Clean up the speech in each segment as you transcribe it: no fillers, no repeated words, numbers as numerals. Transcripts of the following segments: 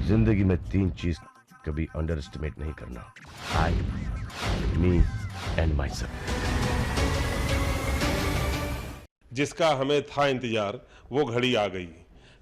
जिंदगी में तीन चीज कभी अंडर एस्टिमेट नहीं करना। आई, मी एंड माई सेल्फ। जिसका हमें था इंतजार वो घड़ी आ गई।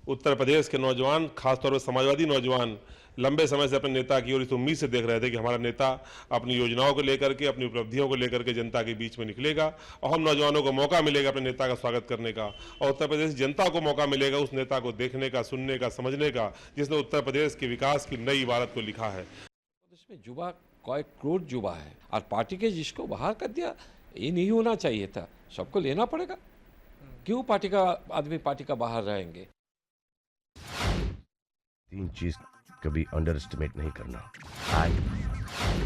उत्तर प्रदेश के नौजवान, खासतौर पर समाजवादी नौजवान, लंबे समय से अपने नेता की ओर इस उम्मीद से देख रहे थे कि हमारा नेता अपनी योजनाओं को लेकर के, अपनी उपलब्धियों को लेकर के जनता के बीच में निकलेगा और हम नौजवानों को मौका मिलेगा अपने नेता का स्वागत करने का, और उत्तर प्रदेश जनता को मौका मिलेगा उस नेता को देखने का, सुनने का, समझने का, जिसने उत्तर प्रदेश के विकास की नई इबारत को लिखा है। इसमें युवा कई करोड़ युवा है और पार्टी के जिसको बाहर कर दिया, ये नहीं होना चाहिए था। सबको लेना पड़ेगा। क्यों पार्टी का आदमी पार्टी का बाहर रहेंगे? तीन चीज कभी अंडर एस्टिमेट नहीं करना। आई,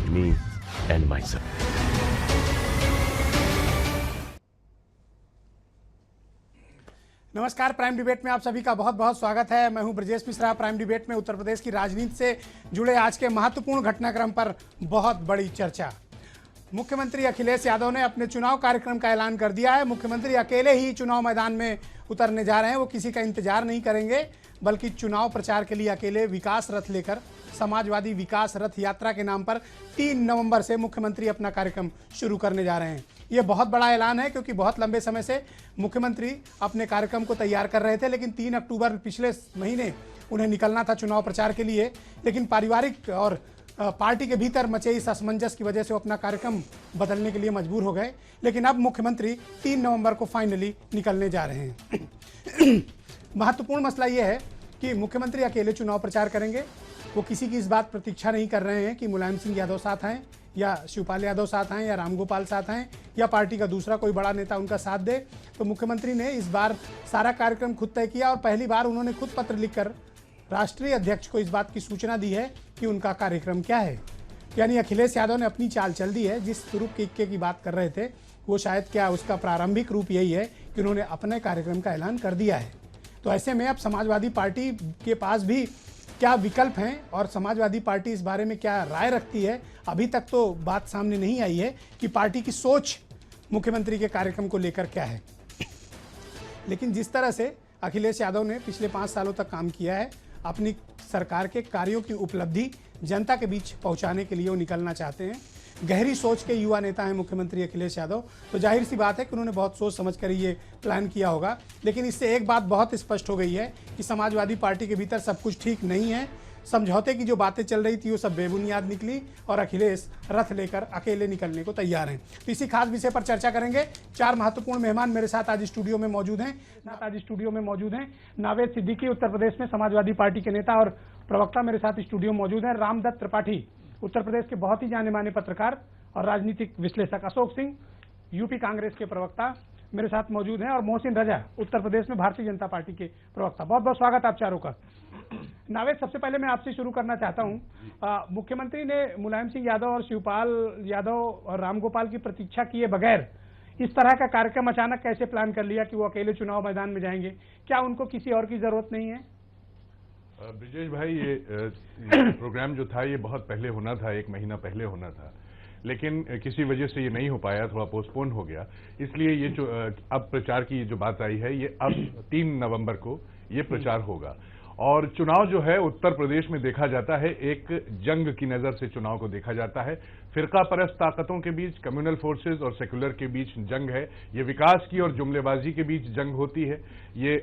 मी एंड माई सेल्फ। नमस्कार, प्राइम डिबेट में आप सभी का बहुत बहुत स्वागत है। मैं हूं ब्रजेश मिश्रा। प्राइम डिबेट में उत्तर प्रदेश की राजनीति से जुड़े आज के महत्वपूर्ण घटनाक्रम पर बहुत बड़ी चर्चा। मुख्यमंत्री अखिलेश यादव ने अपने चुनाव कार्यक्रम का ऐलान कर दिया है। मुख्यमंत्री अकेले ही चुनाव मैदान में उतरने जा रहे हैं। वो किसी का इंतजार नहीं करेंगे, बल्कि चुनाव प्रचार के लिए अकेले विकास रथ लेकर समाजवादी विकास रथ यात्रा के नाम पर 3 नवंबर से मुख्यमंत्री अपना कार्यक्रम शुरू करने जा रहे हैं। ये बहुत बड़ा ऐलान है, क्योंकि बहुत लंबे समय से मुख्यमंत्री अपने कार्यक्रम को तैयार कर रहे थे, लेकिन 3 अक्टूबर पिछले महीने उन्हें निकलना था चुनाव प्रचार के लिए, लेकिन पारिवारिक और पार्टी के भीतर मचे इस असमंजस की वजह से वो अपना कार्यक्रम बदलने के लिए मजबूर हो गए। लेकिन अब मुख्यमंत्री 3 नवंबर को फाइनली निकलने जा रहे हैं। महत्वपूर्ण मसला ये है कि मुख्यमंत्री अकेले चुनाव प्रचार करेंगे। वो किसी की इस बात प्रतीक्षा नहीं कर रहे हैं कि मुलायम सिंह यादव साथ आएँ, या शिवपाल यादव साथ आएँ, या रामगोपाल साथ आएँ, या पार्टी का दूसरा कोई बड़ा नेता उनका साथ दे। तो मुख्यमंत्री ने इस बार सारा कार्यक्रम खुद तय किया और पहली बार उन्होंने खुद पत्र लिखकर राष्ट्रीय अध्यक्ष को इस बात की सूचना दी है कि उनका कार्यक्रम क्या है। यानी अखिलेश यादव ने अपनी चाल चल दी है। जिस स्वरूप के इक्के की बात कर रहे थे, वो शायद क्या उसका प्रारंभिक रूप यही है कि उन्होंने अपने कार्यक्रम का ऐलान कर दिया है। तो ऐसे में अब समाजवादी पार्टी के पास भी क्या विकल्प हैं और समाजवादी पार्टी इस बारे में क्या राय रखती है, अभी तक तो बात सामने नहीं आई है कि पार्टी की सोच मुख्यमंत्री के कार्यक्रम को लेकर क्या है। लेकिन जिस तरह से अखिलेश यादव ने पिछले 5 सालों तक काम किया है, अपनी सरकार के कार्यों की उपलब्धि जनता के बीच पहुंचाने के लिए वो निकलना चाहते हैं। गहरी सोच के युवा नेता हैं मुख्यमंत्री अखिलेश यादव, तो जाहिर सी बात है कि उन्होंने बहुत सोच समझ कर ये प्लान किया होगा। लेकिन इससे एक बात बहुत स्पष्ट हो गई है कि समाजवादी पार्टी के भीतर सब कुछ ठीक नहीं है। समझौते की जो बातें चल रही थी वो सब बेबुनियाद निकली और अखिलेश रथ लेकर अकेले निकलने को तैयार हैं। तो इसी खास विषय पर चर्चा करेंगे। 4 महत्वपूर्ण मेहमान मेरे साथ आज स्टूडियो में मौजूद हैं। नावेद सिद्दीकी, उत्तर प्रदेश में समाजवादी पार्टी के नेता और प्रवक्ता, मेरे साथ स्टूडियो में मौजूद हैं। रामदत्त त्रिपाठी, उत्तर प्रदेश के बहुत ही जाने माने पत्रकार और राजनीतिक विश्लेषक। अशोक सिंह, यूपी कांग्रेस के प्रवक्ता, मेरे साथ मौजूद हैं। और मोहसिन रजा, उत्तर प्रदेश में भारतीय जनता पार्टी के प्रवक्ता। बहुत बहुत स्वागत आप चारों का। नावेद, सबसे पहले मैं आपसे शुरू करना चाहता हूं। मुख्यमंत्री ने मुलायम सिंह यादव और शिवपाल यादव और रामगोपाल की प्रतीक्षा किए बगैर इस तरह का कार्यक्रम अचानक कैसे प्लान कर लिया कि वो अकेले चुनाव मैदान में जाएंगे? क्या उनको किसी और की जरूरत नहीं है? ब्रिजेश भाई, ये प्रोग्राम जो था ये बहुत पहले होना था, 1 महीना पहले होना था, लेकिन किसी वजह से ये नहीं हो पाया, थोड़ा पोस्टपोन हो गया। इसलिए ये जो अब प्रचार की जो बात आई है, ये अब 3 नवंबर को ये प्रचार होगा। और चुनाव जो है उत्तर प्रदेश में देखा जाता है, एक जंग की नजर से चुनाव को देखा जाता है। फिरका परस्त ताकतों के बीच, कम्युनल फोर्सेस और सेकुलर के बीच जंग है। ये विकास की और जुमलेबाजी के बीच जंग होती है। ये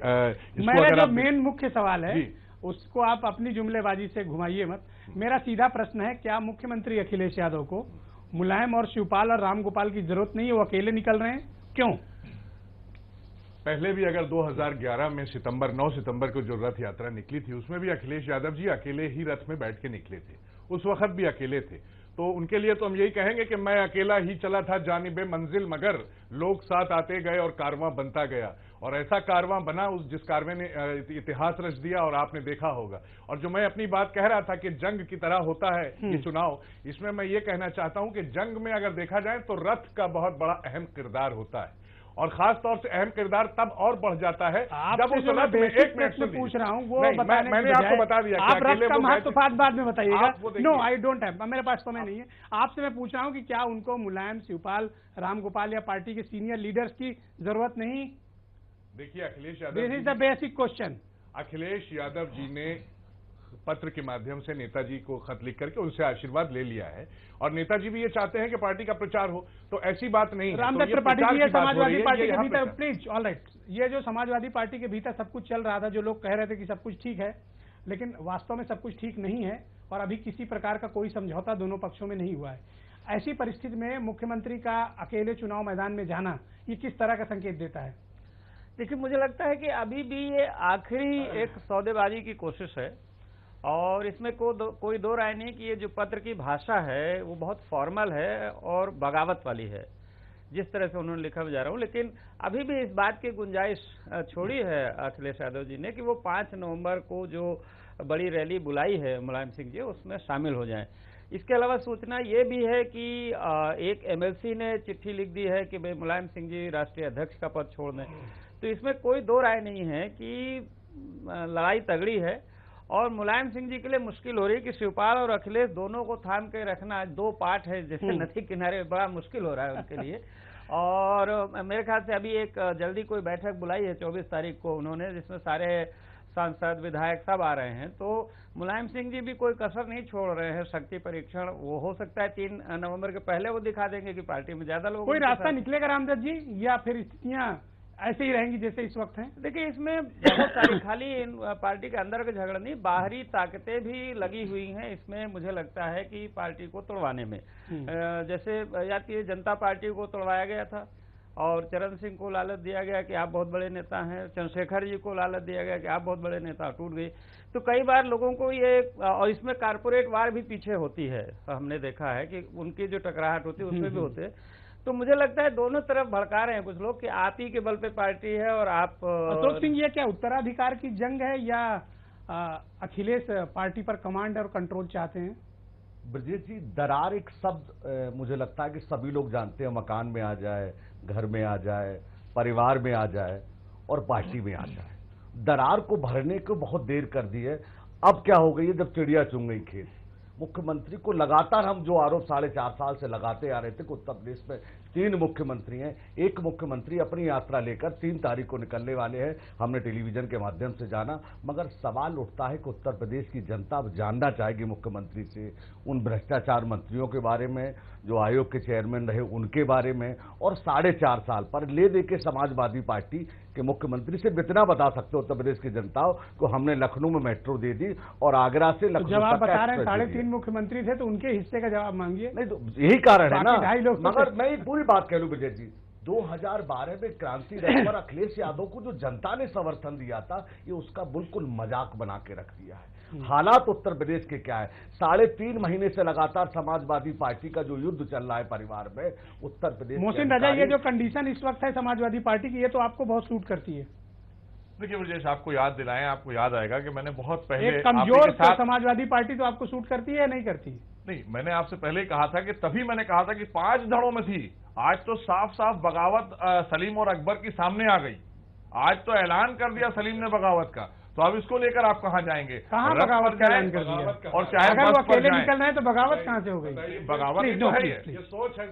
मेरा जो मेन मुख्य सवाल है उसको आप अपनी जुमलेबाजी से घुमाइए मत। मेरा सीधा प्रश्न है, क्या मुख्यमंत्री अखिलेश यादव को मुलायम और शिवपाल और रामगोपाल की जरूरत नहीं है? वो अकेले निकल रहे हैं, क्यों? पहले भी अगर 2011 में 9 सितंबर को जो रथ यात्रा निकली थी, उसमें भी अखिलेश यादव जी अकेले ही रथ में बैठ के निकले थे। उस वक्त भी अकेले थे। तो उनके लिए तो हम यही कहेंगे कि मैं अकेला ही चला था जानिबे मंजिल, मगर लोग साथ आते गए और कारवां बनता गया। और ऐसा कारवां बना जिस कारवां ने इतिहास रच दिया, और आपने देखा होगा। और जो मैं अपनी बात कह रहा था कि जंग की तरह होता है ये चुनाव, इसमें मैं ये कहना चाहता हूं कि जंग में अगर देखा जाए तो रथ का बहुत बड़ा अहम किरदार होता है, और खास तौर से अहम किरदार तब और बढ़ जाता है जब उस रथ में एक मिनट पूछ रहा हूँ वो मैंने आपको बता दिया। आप रथ का महत्व बाद में बताइएगा। नो, आई डोंट हैव, मेरे पास समय नहीं है। आपसे मैं पूछ रहा हूँ कि क्या उनको मुलायम, शिवपाल, रामगोपाल या पार्टी के सीनियर लीडर्स की जरूरत नहीं? देखिए, Akhilesh Yadav, this is the basic question. Akhilesh Yadav ji ने पत्र के माध्यम से नेताजी को खत लिख करके उनसे आशीर्वाद ले लिया है और नेताजी भी ये चाहते हैं कि पार्टी का प्रचार हो, तो ऐसी बात नहीं है। रामदत्त तो ये त्रिपाठी प्रचार जी, ये की बात हो समाजवादी रही है, पार्टी ये के यहाँ भीतर, प्रचार। प्लीज ऑल राइट, ये जो समाजवादी पार्टी के भीतर सब कुछ चल रहा था, जो लोग कह रहे थे कि सब कुछ ठीक है, लेकिन वास्तव में सब कुछ ठीक नहीं है और अभी किसी प्रकार का कोई समझौता दोनों पक्षों में नहीं हुआ है। ऐसी परिस्थिति में मुख्यमंत्री का अकेले चुनाव मैदान में जाना ये किस तरह का संकेत देता है? देखिए, मुझे लगता है कि अभी भी ये आखिरी एक सौदेबाजी की कोशिश है और इसमें कोई दो राय नहीं कि ये जो पत्र की भाषा है वो बहुत फॉर्मल है और बगावत वाली है, जिस तरह से उन्होंने लिखा जा रहा हूँ। लेकिन अभी भी इस बात की गुंजाइश छोड़ी है अखिलेश यादव जी ने कि वो 5 नवंबर को जो बड़ी रैली बुलाई है मुलायम सिंह जी, उसमें शामिल हो जाएं। इसके अलावा सूचना ये भी है कि एक एमएलसी ने चिट्ठी लिख दी है कि भाई मुलायम सिंह जी राष्ट्रीय अध्यक्ष का पद छोड़ दें। तो इसमें कोई दो राय नहीं है कि लड़ाई तगड़ी है और मुलायम सिंह जी के लिए मुश्किल हो रही है कि शिवपाल और अखिलेश दोनों को थाम के रखना, 2 पार्ट है जैसे नदी किनारे, बड़ा मुश्किल हो रहा है उनके लिए। और मेरे ख्याल से अभी एक जल्दी कोई बैठक बुलाई है 24 तारीख को उन्होंने, जिसमें सारे सांसद विधायक सब आ रहे हैं। तो मुलायम सिंह जी भी कोई कसर नहीं छोड़ रहे हैं। शक्ति परीक्षण वो हो सकता है 3 नवंबर के पहले वो दिखा देंगे कि पार्टी में ज्यादा लोग। कोई रास्ता निकलेगा रामदत्त जी, या फिर स्थितियां ऐसे ही रहेंगी जैसे इस वक्त हैं? देखिए, इसमें बहुत सारी खाली पार्टी के अंदर का झगड़ा नहीं, बाहरी ताकतें भी लगी हुई हैं इसमें। मुझे लगता है कि पार्टी को तोड़वाने में, जैसे याद कीजिए जनता पार्टी को तोड़वाया गया था और चरण सिंह को लालच दिया गया कि आप बहुत बड़े नेता हैं, चंद्रशेखर जी को लालच दिया गया कि आप बहुत बड़े नेता, टूट गई। तो कई बार लोगों को ये, और इसमें कारपोरेट वार भी पीछे होती है, हमने देखा है कि उनकी जो टकराहट होती है उसमें भी होते हैं। तो मुझे लगता है दोनों तरफ भड़का रहे हैं कुछ लोग कि आप ही के बल पे पार्टी है और आप। अशोक सिंह, ये क्या उत्तराधिकार की जंग है या अखिलेश पार्टी पर कमांड और कंट्रोल चाहते हैं? ब्रजेश जी, दरार एक शब्द मुझे लगता है कि सभी लोग जानते हैं। मकान में आ जाए, घर में आ जाए, परिवार में आ जाए और पार्टी में आ जाए। दरार को भरने को बहुत देर कर दी है। अब क्या हो गई है, जब चिड़िया चुन गई खेत। मुख्यमंत्री को लगातार हम जो आरोप 4.5 साल से लगाते आ रहे थे कि उत्तर प्रदेश में 3 मुख्यमंत्री हैं, एक मुख्यमंत्री अपनी यात्रा लेकर 3 तारीख को निकलने वाले हैं, हमने टेलीविजन के माध्यम से जाना। मगर सवाल उठता है कि उत्तर प्रदेश की जनता अब जानना चाहेगी मुख्यमंत्री से उन भ्रष्टाचार मंत्रियों के बारे में, जो आयोग के चेयरमैन रहे उनके बारे में, और 4.5 साल पर ले दे के समाजवादी पार्टी के मुख्यमंत्री से इतना बता सकते उत्तर प्रदेश की जनता को हमने लखनऊ में मेट्रो दे दी और आगरा से लखनऊ जब आप बता रहे हैं 3.5 3.5 मुख्यमंत्री थे तो उनके हिस्से का जवाब मांगिए। नहीं, तो यही कारण है ना। 2.5 लोग। मगर मैं ये पूरी बात कह लूं विजय जी, 2012 में क्रांति रथ पर अखिलेश यादव को जो जनता ने समर्थन दिया था, ये उसका बिल्कुल मजाक बना के रख दिया है। हालात उत्तर प्रदेश के क्या है, 3.5 महीने से लगातार समाजवादी पार्टी का जो युद्ध चल रहा है परिवार में, उत्तर प्रदेश। मोहसिन रजा, ये जो कंडीशन इस वक्त है समाजवादी पार्टी की, ये तो आपको बहुत सूट करती है। देखिए ब्रजेश, आपको याद दिलाएं, आपको याद आएगा कि मैंने बहुत पहले एक कमजोर समाजवादी पार्टी तो आपको सूट करती है या नहीं करती? नहीं, मैंने आपसे पहले ही कहा था कि तभी मैंने कहा था कि 5 धड़ों में थी। आज तो साफ साफ बगावत सलीम और अकबर की सामने आ गई। आज तो ऐलान कर दिया सलीम ने बगावत का, तो अब इसको लेकर आप कहाँ जाएंगे? कहाँ बगावत का ऐलान कर दिया? और चाहे अगर वो बस पर अकेले जाएं। निकल रहे हैं तो बगावत कहाँ से हो गई? बगावत ही तो है ये सोच है,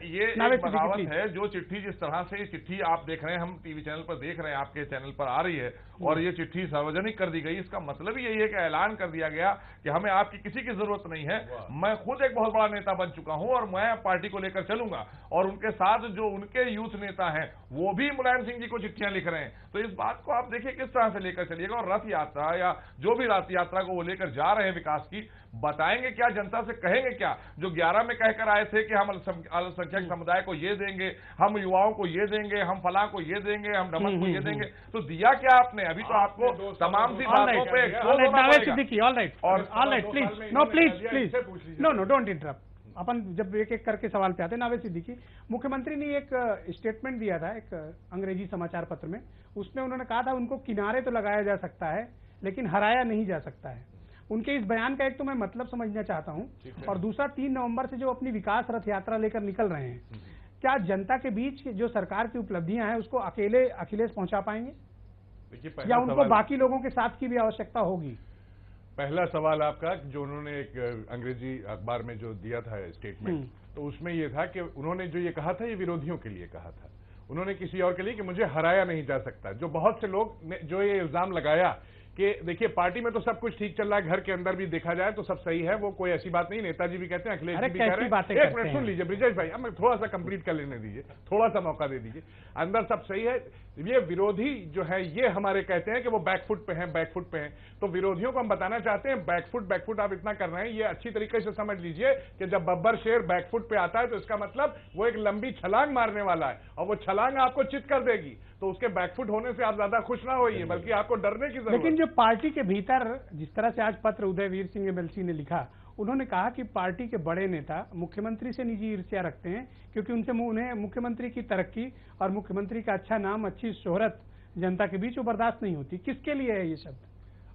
ये एक बगावत है। जो चिट्ठी जिस तरह से, चिट्ठी आप देख रहे हैं, हम टीवी चैनल पर देख रहे हैं, आपके चैनल पर आ रही है, और ये चिट्ठी सार्वजनिक कर दी गई। इसका मतलब ही यही है कि ऐलान कर दिया गया कि हमें आपकी किसी की जरूरत नहीं है, मैं खुद एक बहुत बड़ा नेता बन चुका हूं और मैं पार्टी को लेकर चलूंगा। और उनके साथ जो उनके यूथ नेता हैं वो भी मुलायम सिंह जी को चिट्ठियां लिख रहे हैं। तो इस बात को आप देखिए किस तरह से लेकर चलिएगा। और रथ यात्रा या जो भी रथ यात्रा को वो लेकर जा रहे हैं विकास की, बताएंगे क्या जनता से, कहेंगे क्या? जो 11 में कहकर आए थे कि हम अल्पसंख्यक समुदाय को ये देंगे, हम युवाओं को ये देंगे, हम फलां को ये देंगे, हम ढमक को ये देंगे, तो दिया क्या आपने? अभी तो आपको तमाम सी बातों पे नो डोंट इंटरप्ट। अपन जब एक एक करके सवाल पे आते हैं, नावेद सिद्दीकी, मुख्यमंत्री ने एक स्टेटमेंट दिया था एक अंग्रेजी समाचार पत्र में, उसमें उन्होंने कहा था उनको किनारे तो लगाया जा सकता है लेकिन हराया नहीं जा सकता है। उनके इस बयान का एक तो मैं मतलब समझना चाहता हूं, और दूसरा 3 नवंबर से जो अपनी विकास रथ यात्रा लेकर निकल रहे हैं, क्या जनता के बीच जो सरकार की उपलब्धियां हैं उसको अकेले अखिलेश पहुंचा पाएंगे या उनको बाकी लोगों के साथ की भी आवश्यकता होगी? पहला सवाल आपका, जो उन्होंने एक अंग्रेजी अखबार में जो दिया था स्टेटमेंट, तो उसमें ये था कि उन्होंने जो ये कहा था ये विरोधियों के लिए कहा था, उन्होंने किसी और के लिए कि मुझे हराया नहीं जा सकता। जो बहुत से लोग ने जो ये इल्जाम लगाया कि देखिए पार्टी में तो सब कुछ ठीक चल रहा है, घर के अंदर भी देखा जाए तो सब सही है, वो कोई ऐसी बात नहीं। नेताजी भी कहते हैं, अखिलेश जी भी कह रहे हैं। एक मिनट सुन लीजिए ब्रिजेश भाई, हमें थोड़ा सा कंप्लीट कर लेने दीजिए, थोड़ा सा मौका दे दीजिए। अंदर सब सही है, ये विरोधी जो है ये हमारे कहते हैं कि वो बैकफुट पे हैं, बैकफुट पे हैं। तो विरोधियों को हम बताना चाहते हैं बैकफुट आप इतना कर रहे हैं, ये अच्छी तरीके से समझ लीजिए कि जब बब्बर शेर बैकफुट पे आता है तो इसका मतलब वो एक लंबी छलांग मारने वाला है और वो छलांग आपको चित कर देगी। तो उसके बैकफुट होने से आप ज्यादा खुश ना होइए, बल्कि आपको डरने की जरूरत। लेकिन जो पार्टी के भीतर जिस तरह से आज पत्र उदयवीर सिंह एमएलसी ने लिखा, उन्होंने कहा कि पार्टी के बड़े नेता मुख्यमंत्री से निजी ईर्ष्या रखते हैं क्योंकि उन्हें मुख्यमंत्री की तरक्की और मुख्यमंत्री का अच्छा नाम, अच्छी शोहरत जनता के बीच वो बर्दाश्त नहीं होती। किसके लिए है ये शब्द?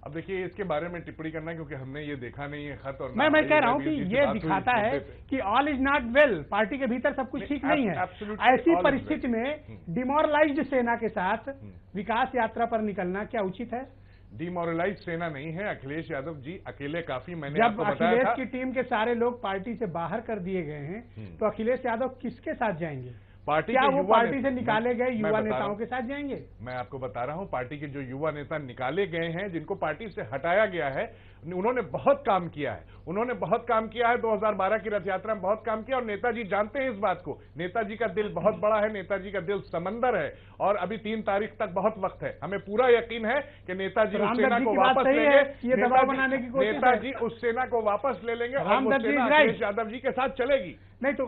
अब देखिए इसके बारे में टिप्पणी करना, क्योंकि हमने ये देखा नहीं है खत, और मैं कह रहा हूं कि ये दिखाता है कि all is not well, party के भीतर सब कुछ ठीक नहीं है। ऐसी परिस्थिति में डिमोरलाइज्ड सेना के साथ विकास यात्रा पर निकलना क्या उचित है? डिमोरलाइज सेना नहीं है अखिलेश यादव जी, अकेले काफी। मैंने जब आपको बताया अखिलेश था की टीम के सारे लोग पार्टी से बाहर कर दिए गए हैं तो अखिलेश यादव किसके साथ जाएंगे? पार्टी क्या के वो पार्टी से निकाले गए युवा नेताओं के साथ जाएंगे? मैं आपको बता रहा हूं, पार्टी के जो युवा नेता निकाले गए हैं, जिनको पार्टी से हटाया गया है, उन्होंने बहुत काम किया है। उन्होंने बहुत काम किया है, 2012 की रथ यात्रा में बहुत काम किया, और नेताजी जानते हैं इस बात को। नेताजी का दिल बहुत बड़ा है, नेताजी का दिल समंदर है, और अभी 3 तारीख तक बहुत वक्त है। हमें पूरा यकीन है कि नेताजी उस सेना को वापस लेंगे। ये दबाव बनाने की कोशिश, नेताजी उस सेना को वापस ले लेंगे और वो सेना अखिलेश यादव जी के साथ चलेगी। नहीं तो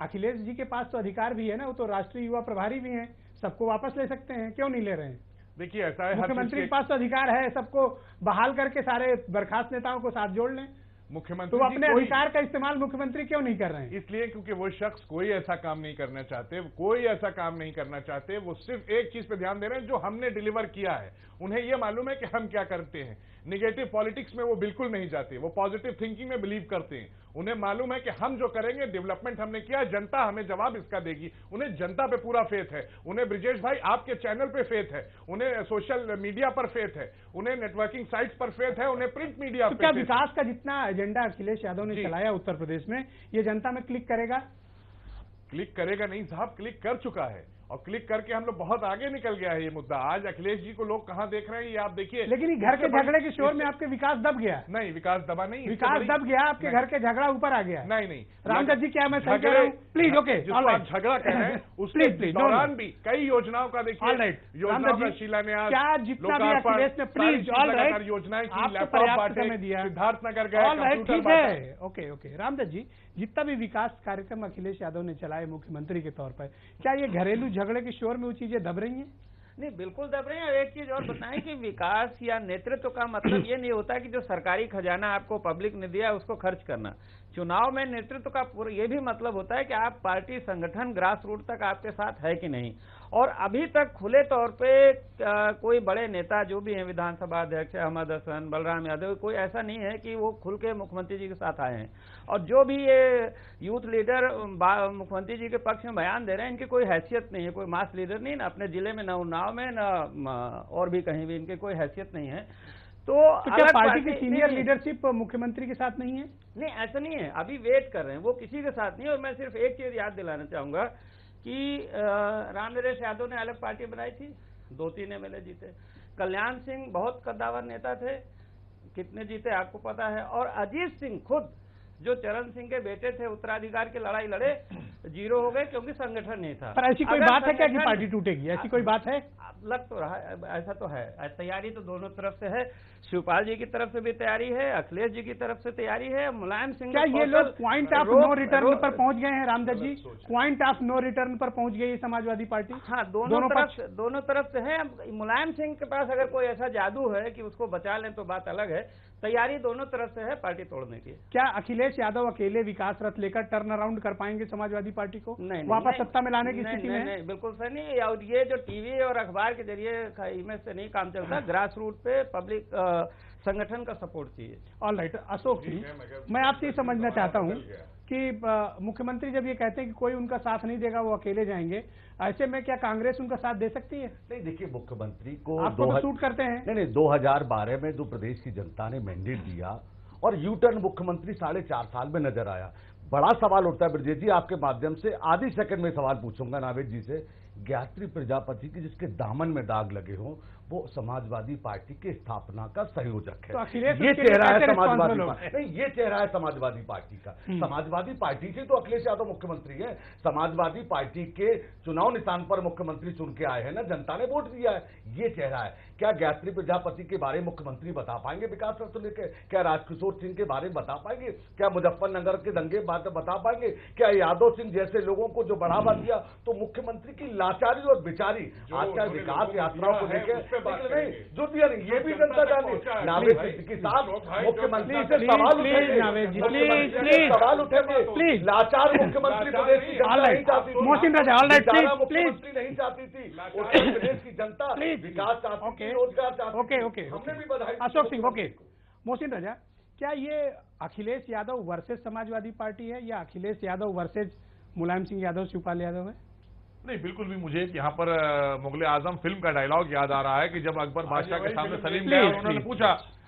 अखिलेश जी के पास तो अधिकार भी है ना, वो तो राष्ट्रीय युवा प्रभारी भी हैं, सबको वापस ले सकते हैं, क्यों नहीं ले रहे हैं? देखिए ऐसा है, मुख्यमंत्री के पास तो अधिकार है, सबको बहाल करके सारे बर्खास्त नेताओं को साथ जोड़ लें। मुख्यमंत्री तो अपने अधिकार का इस्तेमाल मुख्यमंत्री क्यों नहीं कर रहे हैं? इसलिए क्योंकि वो शख्स कोई ऐसा काम नहीं करना चाहते, कोई ऐसा काम नहीं करना चाहते। वो सिर्फ एक चीज पे ध्यान दे रहे हैं जो हमने डिलीवर किया है। उन्हें ये मालूम है कि हम क्या करते हैं। निगेटिव पॉलिटिक्स में वो बिल्कुल नहीं जाते, वो पॉजिटिव थिंकिंग में बिलीव करते हैं। उन्हें मालूम है कि हम जो करेंगे, डेवलपमेंट हमने किया, जनता हमें जवाब इसका देगी। उन्हें जनता पे पूरा फेथ है। उन्हें ब्रिजेश भाई आपके चैनल पे फेथ है, उन्हें सोशल मीडिया पर फेथ है, उन्हें नेटवर्किंग साइट्स पर फेथ है, उन्हें प्रिंट मीडिया तो क्या विकास का जितना एजेंडा अखिलेश यादव ने चलाया उत्तर प्रदेश में, ये जनता में क्लिक करेगा? क्लिक करेगा नहीं साहब, क्लिक कर चुका है, और क्लिक करके हम लोग बहुत आगे निकल गया है ये मुद्दा। आज अखिलेश जी को लोग कहां देख रहे हैं ये आप देखिए। लेकिन घर के झगड़े के शोर में आपके विकास दब गया। नहीं, विकास दबा नहीं, विकास दब गया, आपके घर के झगड़ा ऊपर आ गया। नहीं रामदत्त जी, क्या मैं सही कह रहा हूं? प्लीज ओके, झगड़ा कह रहे हैं उसके दौरान भी कई योजनाओं का देखिए, योजनाओं का शिलान्यास, क्या जितना भी अखिलेश ने, प्लीज ऑलराइट, योजनाएं की, आपको लैपटॉप पर्याप्त समय बांटे, दिया, सिद्धार्थनगर गए, ऑलराइट, ठीक है, ओके। रामदत्त जी, जितना भी विकास कार्यक्रम अखिलेश यादव ने चलाए मुख्यमंत्री के तौर पर, क्या ये घरेलू झगड़े के शोर में वो चीजें दब रही हैं? नहीं, बिल्कुल दब रहे हैं। और एक चीज और बताएं कि विकास या नेतृत्व का मतलब ये नहीं होता कि जो सरकारी खजाना आपको पब्लिक ने दिया उसको खर्च करना। चुनाव में नेतृत्व का पूरा ये भी मतलब होता है कि आप पार्टी संगठन ग्रास रूट तक आपके साथ है कि नहीं। और अभी तक खुले तौर पे कोई बड़े नेता जो भी हैं, विधानसभा अध्यक्ष अहमद हसन, बलराम यादव, कोई ऐसा नहीं है कि वो खुल के मुख्यमंत्री जी के साथ आए हैं। और जो भी ये यूथ लीडर मुख्यमंत्री जी के पक्ष में बयान दे रहे हैं, इनकी कोई हैसियत नहीं है, कोई मास लीडर नहीं, ना अपने जिले में, ना उन्नाव में, ना और भी कहीं भी इनकी कोई हैसियत नहीं है। तो क्या पार्टी की सीनियर लीडरशिप मुख्यमंत्री के साथ नहीं है? नहीं, ऐसा नहीं है, अभी वेट कर रहे हैं, वो किसी के साथ नहीं। और मैं सिर्फ एक चीज याद दिलाना चाहूंगा कि रामनरेश यादव ने अलग पार्टी बनाई थी, 2-3 एमएलए जीते। कल्याण सिंह बहुत कद्दावर नेता थे, कितने जीते आपको पता है। और अजीत सिंह खुद, जो चरण सिंह के बेटे थे, उत्तराधिकार की लड़ाई लड़े, 0 हो गए क्योंकि संगठन नहीं था। पर ऐसी कोई बात है क्या कि पार्टी टूटेगी? ऐसी कोई बात है? लग तो रहा है, ऐसा तो है। तैयारी तो दोनों तरफ से है, शिवपाल जी की तरफ से भी तैयारी है, अखिलेश जी की तरफ से तैयारी है, मुलायम सिंह। क्या ये लोग पॉइंट ऑफ नो रिटर्न पर पहुंच गए हैं रामदत्त जी? पॉइंट ऑफ नो रिटर्न पर पहुंच गई है समाजवादी पार्टी? हाँ, दोनों तरफ से है। मुलायम सिंह के पास अगर कोई ऐसा जादू है कि उसको बचा लें तो बात अलग है। तैयारी दोनों तरफ से है पार्टी तोड़ने की। क्या अखिलेश यादव अकेले विकास रथ लेकर टर्न अराउंड कर पाएंगे समाजवादी पार्टी को? नहीं, वापस सत्ता में लाने की स्थिति में? नहीं, बिल्कुल सही नहीं। और ये जो टीवी और अखबार के जरिए इमेज से नहीं काम चलता, ग्रास रूट पे पब्लिक संगठन का सपोर्ट चाहिए। ऑलराइट, अशोक जी, मैं आपसे ये समझना चाहता हूँ कि मुख्यमंत्री जब ये कहते हैं कि कोई उनका साथ नहीं देगा, वो अकेले जाएंगे, ऐसे में क्या कांग्रेस उनका साथ दे सकती है? नहीं, देखिए मुख्यमंत्री को आपको तो सूट करते हैं। नहीं, 2012 में जो प्रदेश की जनता ने मैंडेट दिया और यू टर्न मुख्यमंत्री 4.5 साल में नजर आया। बड़ा सवाल उठता है ब्रजेश जी, आपके माध्यम से आधी सेकंड में सवाल पूछूंगा नावेद जी से। गायत्री प्रजापति की जिसके दामन में दाग लगे हों, वो समाजवादी पार्टी की स्थापना का संयोजक है। तो अखिलेश ये उसके लिए चेहरा है कैसे समाजवादी responsible पार्टी, नहीं ये चेहरा है समाजवादी पार्टी का। समाजवादी पार्टी से तो अखिलेश यादव मुख्यमंत्री है, समाजवादी पार्टी के चुनाव निशान पर मुख्यमंत्री चुन के आए हैं ना, जनता ने वोट दिया है, ये चेहरा है। क्या गायत्री प्रजापति के बारे में मुख्यमंत्री बता पाएंगे विकास रत्न लेके? क्या राजकिशोर सिंह के बारे में बता पाएंगे? क्या मुजफ्फरनगर के दंगे बात बता पाएंगे? क्या यादव सिंह जैसे लोगों को जो बढ़ावा दिया? तो मुख्यमंत्री की लाचारी और बेचारी आज का विकास यात्राओं को लेकर नहीं जो दिया नहीं, ये भी जनता जाने। नावेद सिद्दीकी साहब मुख्यमंत्री से सवाल उठेंगे, सवाल उठेंगे। लाचार मुख्यमंत्री प्रदेश की जनता नहीं चाहती थी, Mohsin Raza, all right, please मुख्यमंत्री नहीं चाहती थी, उत्तर प्रदेश की जनता विकास चाहती थी, रोजगार चाहती थी। ओके हमने भी बधाई। अशोक सिंह, ओके। मोहसिन रजा, क्या ये अखिलेश यादव वर्सेस समाजवादी पार्टी है या अखिलेश यादव वर्सेस मुलायम सिंह यादव, शिवपाल यादव है? नहीं, बिल्कुल भी। मुझे यहाँ पर मुगले आजम फिल्म का डायलॉग याद आ रहा है कि जब अकबर बादशाह के सामने सलीम गया,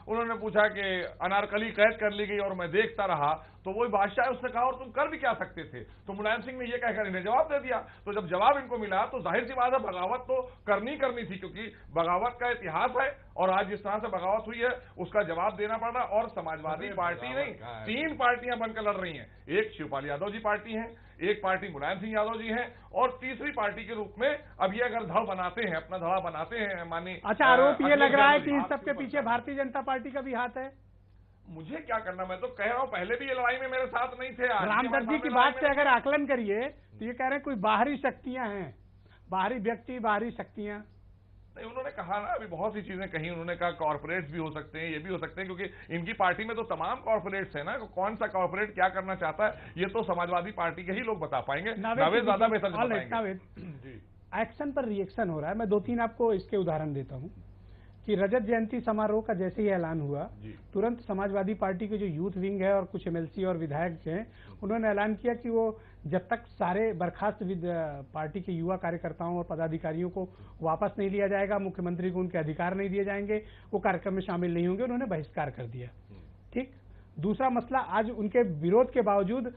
उन्होंने पूछा कि अनारकली कैद कर ली गई और मैं देखता रहा, तो वही बादशाह उसने कहा और तुम कर भी क्या सकते थे? तो मुलायम सिंह ने ये कहकर इन्हें जवाब दे दिया। तो जब जवाब इनको मिला तो जाहिर सी बात है बगावत तो करनी थी, क्योंकि बगावत का इतिहास है और आज जिस तरह से बगावत हुई है उसका जवाब देना पड़ रहा। और समाजवादी पार्टी नहीं, 3 पार्टियां बनकर लड़ रही हैं। एक शिवपाल यादव जी पार्टी है, एक पार्टी मुलायम सिंह यादव जी हैं, और तीसरी पार्टी के रूप में अब ये अगर धड़ बनाते हैं, अपना धड़ा बनाते हैं मानी। अच्छा, आरोप ये लग रहा है कि इन सबके पीछे भारतीय जनता पार्टी का भी हाथ है। मुझे क्या करना, मैं तो कह रहा हूं पहले भी ये लड़ाई में मेरे साथ नहीं थे। रामदत्त जी की बात से अगर आकलन करिए तो ये कह रहे हैं कोई बाहरी शक्तियां हैं, बाहरी व्यक्ति, बाहरी शक्तियां। नहीं, उन्होंने कहा ना, अभी बहुत सी चीजें कही। उन्होंने कहा कॉर्पोरेट्स भी हो सकते हैं, ये भी हो सकते हैं, क्योंकि इनकी पार्टी में तो तमाम कॉर्पोरेट्स है ना। कौन सा कॉर्पोरेट क्या करना चाहता है ये तो समाजवादी पार्टी के ही लोग बता पाएंगे। नावेद ज्यादा बेहतर बताएंगे। एक्शन पर रिएक्शन हो रहा है। मैं 2-3 आपको इसके उदाहरण देता हूं कि रजत जयंती समारोह का जैसे ही ऐलान हुआ, तुरंत समाजवादी पार्टी के जो यूथ विंग है और कुछ एमएलसी और विधायक हैं, उन्होंने ऐलान किया कि वो जब तक सारे बर्खास्त पार्टी के युवा कार्यकर्ताओं और पदाधिकारियों को वापस नहीं लिया जाएगा, मुख्यमंत्री को उनके अधिकार नहीं दिए जाएंगे, वो कार्यक्रम में शामिल नहीं होंगे। उन्होंने बहिष्कार कर दिया। ठीक। दूसरा मसला, आज उनके विरोध के बावजूद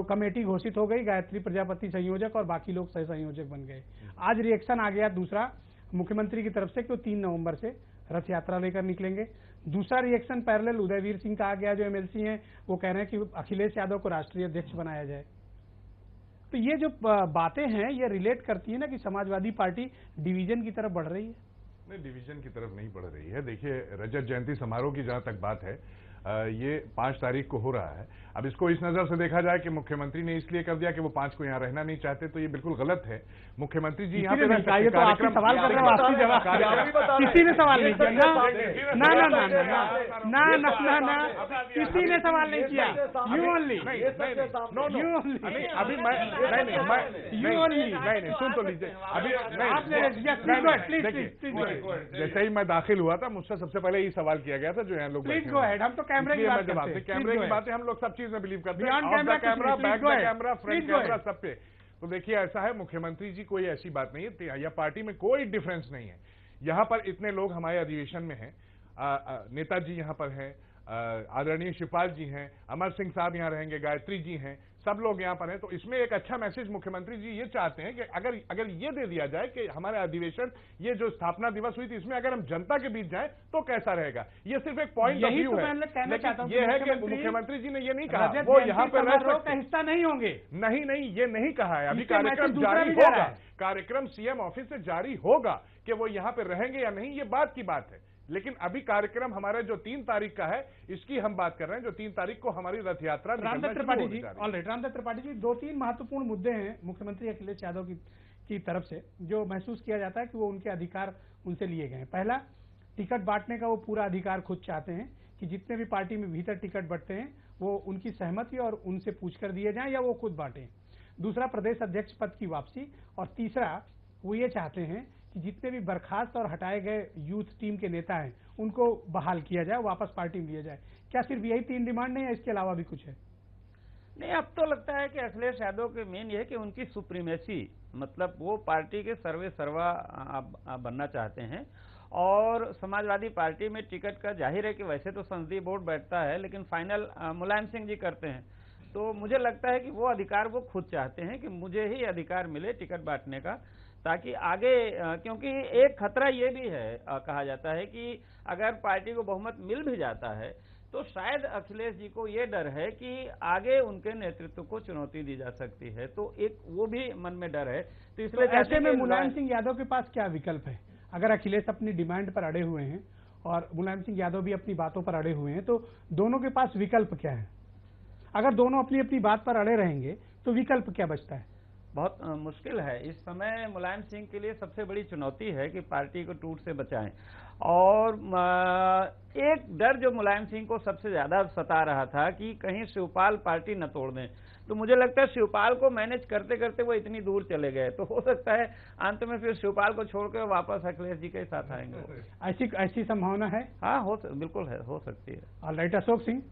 कमेटी घोषित हो गई, गायत्री प्रजापति संयोजक और बाकी लोग सह संयोजक बन गए। आज रिएक्शन आ गया दूसरा मुख्यमंत्री की तरफ से कि वो 3 नवंबर से रथ यात्रा लेकर निकलेंगे। दूसरा रिएक्शन पैरेलल उदयवीर सिंह का आ गया, जो एमएलसी हैं, वो कह रहे हैं कि अखिलेश यादव को राष्ट्रीय अध्यक्ष बनाया जाए। तो ये जो बातें हैं ये रिलेट करती है ना कि समाजवादी पार्टी डिवीजन की तरफ बढ़ रही है। नहीं, डिवीजन की तरफ नहीं बढ़ रही है। देखिए, रजत जयंती समारोह की जहां तक बात है, ये 5 तारीख को हो रहा है। अब इसको इस नजर से देखा जाए कि मुख्यमंत्री ने इसलिए कर दिया कि वो 5 को यहाँ रहना नहीं चाहते, तो ये बिल्कुल गलत है। मुख्यमंत्री जी यहाँ पे सवाल कर रहे हो, आपकी जवाब किसी ने सवाल नहीं किया। ना, किसी ने सवाल नहीं किया। यू ओनली सुन तो लीजिए। जैसे ही मैं दाखिल हुआ था, मुझसे सबसे पहले यही सवाल किया गया था जो यहाँ लोग प्लीज गो अहेड। हम तो कैमरे की बात करते हैं। कैमरे की बातें हम लोग सब चीज में बिलीव करते हैं, camera, back camera, front camera, सब पे। तो देखिए, ऐसा है, मुख्यमंत्री जी कोई ऐसी बात नहीं है, या पार्टी में कोई डिफरेंस नहीं है। यहाँ पर इतने लोग हमारे अधिवेशन में हैं, नेताजी यहाँ पर हैं, आदरणीय शिवपाल जी हैं, अमर सिंह साहब यहाँ रहेंगे, गायत्री जी हैं, सब लोग यहाँ पर हैं। तो इसमें एक अच्छा मैसेज मुख्यमंत्री जी ये चाहते हैं कि अगर ये दे दिया जाए कि हमारे अधिवेशन, ये जो स्थापना दिवस हुई थी, इसमें अगर हम जनता के बीच जाएं तो कैसा रहेगा। ये सिर्फ एक पॉइंट ऑफ व्यू है, लेकिन ये है कि मुख्यमंत्री जी ने ये नहीं कहा वो यहाँ पर का हिस्सा नहीं होंगे। नहीं, ये नहीं कहा है। अभी कार्यक्रम जारी होगा, कार्यक्रम सीएम ऑफिस से जारी होगा कि वो यहाँ पे रहेंगे या नहीं, ये बात की बात है। लेकिन अभी कार्यक्रम हमारा जो 3 तारीख का है, इसकी हम बात कर रहे हैं, जो 3 तारीख को हमारी रथ यात्रा। रामदत्त त्रिपाठी जी, ऑलराइट, रामदत्त त्रिपाठी जी, 2-3 महत्वपूर्ण मुद्दे हैं मुख्यमंत्री अखिलेश यादव की तरफ से जो महसूस किया जाता है कि वो उनके अधिकार उनसे लिए गए हैं। पहला, टिकट बांटने का वो पूरा अधिकार खुद चाहते हैं कि जितने भी पार्टी में भीतर टिकट बंटते हैं वो उनकी सहमति और उनसे पूछ कर दिए जाएं या वो खुद बांटें। दूसरा, प्रदेश अध्यक्ष पद की वापसी। और तीसरा, वो ये चाहते हैं कि जितने भी बर्खास्त और हटाए गए यूथ टीम के नेता हैं उनको बहाल किया जाए, वापस पार्टी में लिया जाए। क्या सिर्फ यही 3 डिमांड नहीं है, इसके अलावा भी कुछ है? नहीं, अब तो लगता है कि अखिलेश यादव के मेन ये है कि उनकी सुप्रीमेसी, मतलब वो पार्टी के सर्वे सर्वा बनना चाहते हैं। और समाजवादी पार्टी में टिकट का जाहिर है कि वैसे तो संसदीय बोर्ड बैठता है, लेकिन फाइनल मुलायम सिंह जी करते हैं। तो मुझे लगता है कि वो अधिकार वो खुद चाहते हैं कि मुझे ही अधिकार मिले टिकट बांटने का। ताकि आगे क्योंकि एक खतरा ये भी है, कहा जाता है कि अगर पार्टी को बहुमत मिल भी जाता है तो शायद अखिलेश जी को ये डर है कि आगे उनके नेतृत्व को चुनौती दी जा सकती है, तो एक वो भी मन में डर है। तो इसलिए ऐसे में मुलायम सिंह यादव के पास क्या विकल्प है? अगर अखिलेश अपनी डिमांड पर अड़े हुए हैं और मुलायम सिंह यादव भी अपनी बातों पर अड़े हुए हैं, तो दोनों के पास विकल्प क्या है? अगर दोनों अपनी अपनी बात पर अड़े रहेंगे तो विकल्प क्या बचता है? बहुत मुश्किल है। इस समय मुलायम सिंह के लिए सबसे बड़ी चुनौती है कि पार्टी को टूट से बचाएं। और एक डर जो मुलायम सिंह को सबसे ज्यादा सता रहा था कि कहीं शिवपाल पार्टी न तोड़ दें, तो मुझे लगता है शिवपाल को मैनेज करते करते वो इतनी दूर चले गए, तो हो सकता है अंत में फिर शिवपाल को छोड़कर वापस अखिलेश जी के साथ आएंगे वो। ऐसी संभावना है? हाँ, बिल्कुल है, हो सकती है। ऑलराइट, अशोक सिंह,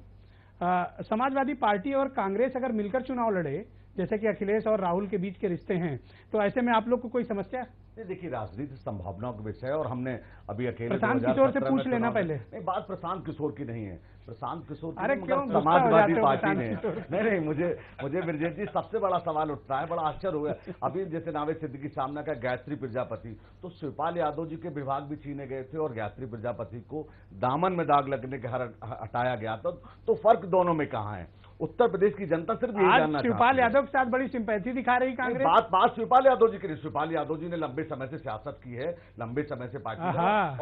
समाजवादी पार्टी और कांग्रेस अगर मिलकर चुनाव लड़े, जैसे कि अखिलेश और राहुल के बीच के रिश्ते हैं, तो ऐसे में आप लोग को कोई समस्या? देखिए, राजनीति संभावनाओं का विषय है और हमने अभी अकेले प्रशांत किशोर से पूछ लेना पहले। नहीं, बात प्रशांत किशोर की नहीं है, प्रशांत किशोर की। अरे क्यों समाजवादी पार्टी ने नहीं, मुझे ब्रजेश जी सबसे बड़ा सवाल उठता है, बड़ा आश्चर्य हुआ। अभी जैसे नावेद सिद्दीकी सामने का गायत्री प्रजापति, तो शिवपाल यादव जी के विभाग भी छीने गए थे और गायत्री प्रजापति को दामन में दाग लगने के हटाया गया था, तो फर्क दोनों में कहाँ है? उत्तर प्रदेश की जनता सिर्फ यही जानना चाहती है। शिवपाल यादव के साथ बड़ी सिंपैथी दिखा रही कांग्रेस। बात शिवपाल यादव जी की, शिवपाल यादव जी ने लंबे समय से सियासत की है, लंबे समय से पार्टी,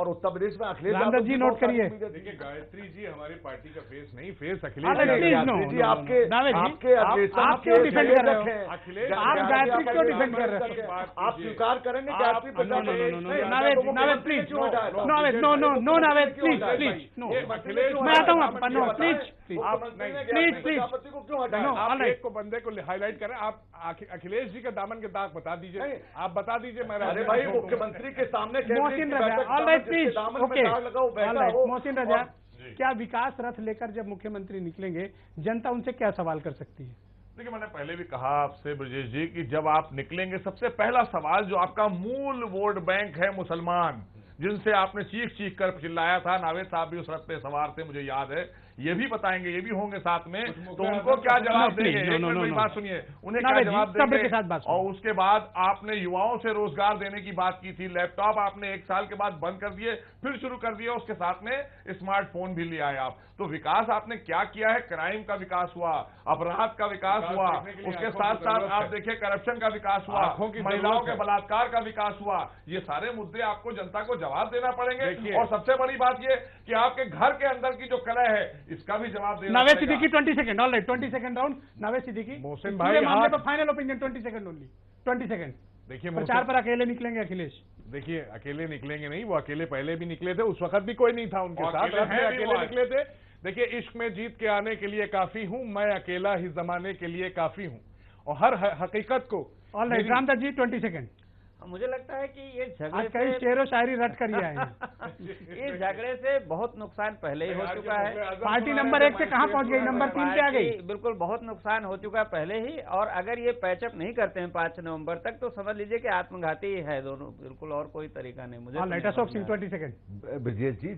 और उत्तर प्रदेश में अखिलेश यादव जी नोट करिए। देखिए, गायत्री जी हमारी पार्टी का फेस नहीं, फेस अखिलेश जी। आप क्यों डिफेंड कर रहे हो? अखिलेश, आप गायत्री क्यों डिफेंड कर रहे हो? आप स्वीकार करेंगे Gayatri Naved please, Naved no Naved please no, मैं आता हूँ आप, नो प्लीज प्लीज को क्यों हटाया? आप एक को बंदे को हाईलाइट करें, आप अखिलेश जी के दामन के दाग बता दीजिए, आप बता दीजिए। अरे भाई, मुख्यमंत्री के सामने Mohsin Raza, alright please, okay, Mohsin Raza, क्या विकास रथ लेकर जब मुख्यमंत्री निकलेंगे, जनता उनसे क्या सवाल कर सकती है? देखिए, मैंने पहले भी कहा आपसे ब्रजेश जी कि जब आप निकलेंगे, सबसे पहला सवाल जो आपका मूल वोट बैंक है मुसलमान, जिनसे आपने चीख चीख कर चिल्लाया था, नावेद साहब भी उस रथ पे सवार थे, मुझे याद है, ये भी बताएंगे, ये भी होंगे साथ में, तो उनको क्या जवाब देंगे? एक मिनट मेरी बात सुनिए, उन्हें क्या जवाब देंगे? और उसके बाद आपने युवाओं से रोजगार देने की बात की थी, लैपटॉप आपने 1 साल के बाद बंद कर दिए, फिर शुरू कर दिए, उसके साथ में स्मार्टफोन भी ले आए आप। तो विकास आपने क्या किया है? क्राइम का विकास हुआ, अपराध का विकास हुआ, उसके साथ साथ आप देखिए करप्शन का विकास हुआ, महिलाओं के बलात्कार का विकास हुआ। ये सारे मुद्दे आपको जनता को जवाब देना पड़ेंगे। और सबसे बड़ी बात ये कि आपके घर के अंदर की जो कला है, इसका भी जवाब देना। Naved Siddiqui 20 second, alright, 20 second round. Naved Siddiqui, Mohsin भाई, मामले पर final opinion, 20 second only, 20 second. देखिए, प्रचार पर अकेले निकलेंगे अखिलेश? देखिए, अकेले निकलेंगे नहीं, वो अकेले पहले भी निकले थे, उस वक्त भी कोई नहीं था उनके साथ, अकेले निकले थे। देखिए, इश्क में जीत के आने के लिए काफी हूं मैं, अकेला ही जमाने के लिए काफी हूं, और हर हकीकत को। Alright, Ramdas ji 20 second. मुझे लगता है कि ये झगड़े कई शेरो शायरी रट कर आए हैं। ये झगड़े से बहुत नुकसान पहले ही हो चुका है। पार्टी नंबर 1 से कहां पहुंच गई? नंबर 3 पे आ गई। बिल्कुल, बहुत नुकसान हो चुका है पहले ही, और अगर ये पैचअप नहीं करते हैं 5 नवंबर तक, तो समझ लीजिए कि आत्मघाती है दोनों, बिल्कुल, और कोई तरीका नहीं। मुझे अशोक सिंह 20 सेकंड। ब्रजेश जी,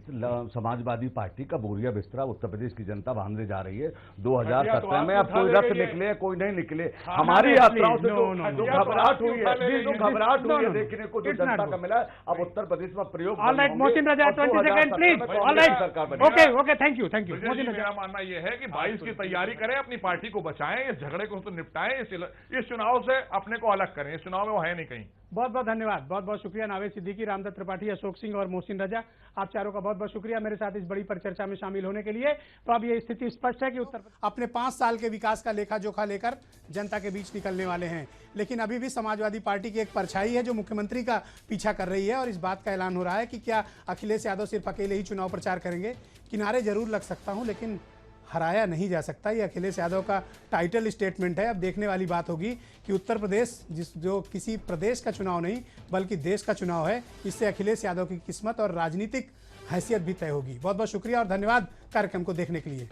समाजवादी पार्टी का बोरिया बिस्तरा उत्तर प्रदेश की जनता बांधने जा रही है। 2017 में अब कोई रथ निकले कोई नहीं निकले, हमारी यात्राओं से जो घबराहट हुई है, जो घबराहट देखने को जो जनता का मिला, अब उत्तर प्रदेश में प्रयोग। Alright, Mohsin Raza 20 second please. Alright, okay, thank you. Mohsin Raza, मेरा मानना यह है कि 22 की तैयारी करें, अपनी पार्टी को बचाएं, इस झगड़े को तो निपटाएं, इस चुनाव से अपने को अलग करें, इस चुनाव में वो है नहीं कहीं। बहुत बहुत धन्यवाद, बहुत बहुत शुक्रिया नावेद सिद्दीकी, रामदत्त त्रिपाठी, अशोक सिंह और मोहसिन रजा, आप चारों का बहुत बहुत शुक्रिया मेरे साथ इस बड़ी परिचर्चा में शामिल होने के लिए। तो अब ये स्थिति स्पष्ट है कि उत्तर अपने 5 साल के विकास का लेखा जोखा लेकर जनता के बीच निकलने वाले हैं, लेकिन अभी भी समाजवादी पार्टी की एक परछाई है जो मुख्यमंत्री का पीछा कर रही है, और इस बात का ऐलान हो रहा है कि क्या अखिलेश यादव सिर्फ अकेले ही चुनाव प्रचार करेंगे? किनारे जरूर लग सकता हूं, लेकिन हराया नहीं जा सकता। ये अखिलेश यादव का टाइटल स्टेटमेंट है। अब देखने वाली बात होगी कि उत्तर प्रदेश जो किसी प्रदेश का चुनाव नहीं बल्कि देश का चुनाव है, इससे अखिलेश यादव की किस्मत और राजनीतिक हैसियत भी तय होगी। बहुत बहुत शुक्रिया और धन्यवाद कार्यक्रम को देखने के लिए।